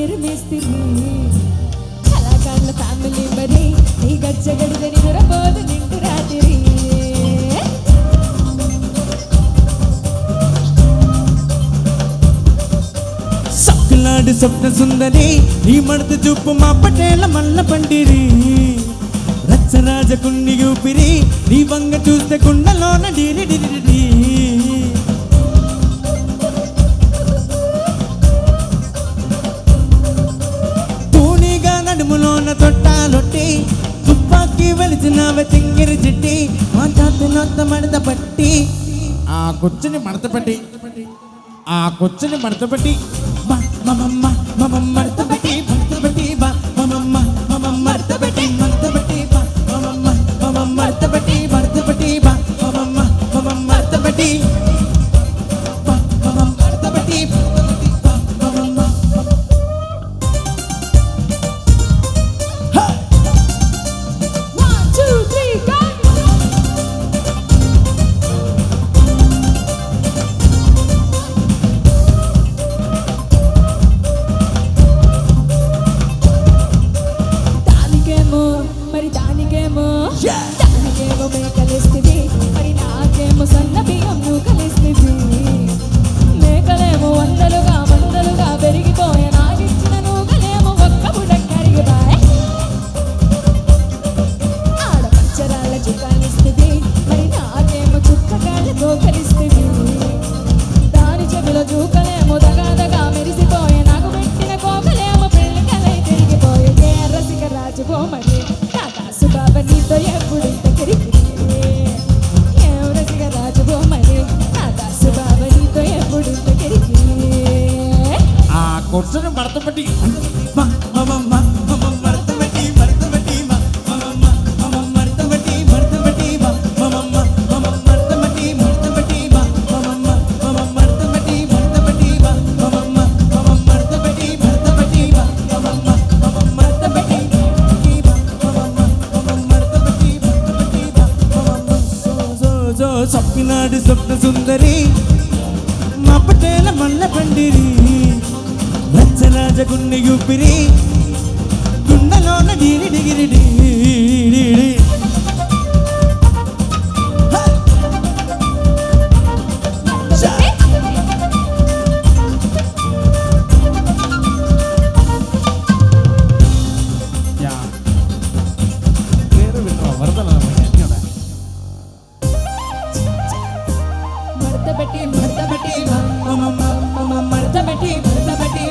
తరిమేస్తుంది కళాకారుల ఫ్యామిలీ మరి నీ గచ్చగడిదని నిరబోదు నిండు రాత్రి సక్కులాడి స్వప్న సుందరి నీ మడత చూపు మా పటేల మల్ల పండిరి రచ్చరాజకున్ని ఊపిరి నీ వంగ చూస్తే కుండలోన డిరి డిరి తూనిగా నడుములోన తొట్టాలొట్టి తుపాకి వెలిచినవ చింగిరి చిట్టి మా తాత మడత పట్టి ఆ కూర్చుని మడత పట్టి ఆ కూర్చుని మడత పట్టి మమమ్మ మమమ్మ మడత పట్టి మడత పట్టి మమమ్మ మమమ్మ మడత పట్టి మడత పట్టి మమమ్మ మమమ్మ మడత పట్టి మడత పట్టి మమమ్మ మమమ్మ మడత పట్టి మమమ్మ మడత పట్టి మమమ్మ దానికేమో మేకలేస్తుంది మరి నాకేమో సన్న బియ్యం నువ్వు కలిస్తుంది మేకలేమో వందలుగా పెరిగిపోయే నాగిచ్చిన నూకలేమో ఒక్క బుడక్ కరిగిపాయ్ ఆడ పంచరాల చుక్కాలిస్తుంది మరి నాకేమో చుక్కగాళ్ళతో కలిస్తుంది దాని చెవిలో జూకలేమో దగా మెరిసిపోయే నాకు పెట్టిన కోకలేమో పెళ్ళికలై తిరిగిపోయే ఏ రసిక రాజుపోమని బాబా నీతో ఎప్పుడు ఇంతకరికి ఏం రసిక రాజుపోమని నా దాసు బాబా నీతో ఎప్పుడు ఇంతకరికి ఆ కూర్చుని మడత పట్టి మమమ్మ మమమ్మ మడత పట్టి మడత పట్టి మమమ్మ మమమ్మ మడత పట్టి మడత పట్టి మమమ్మ మమమ్మ మడత పట్టి మడత పట్టి మమమ్మ మమమ్మ మడత పట్టి మడత పట్టి మమమ్మ మమమ్మ మడత పట్టి మడత పట్టి మమమ్మ మమమ్మ మడత పట్టి సప్పినాడు స్వప్న సుందరి మా పటేల మల్ల పండిరి రచ్చరాజగున్ని ఊపిరి గుండెలోన డీరి డిగిరి డీరి మడతబెట్టి మడతబెట్టి మడతబెట్టి మడతబెట్టి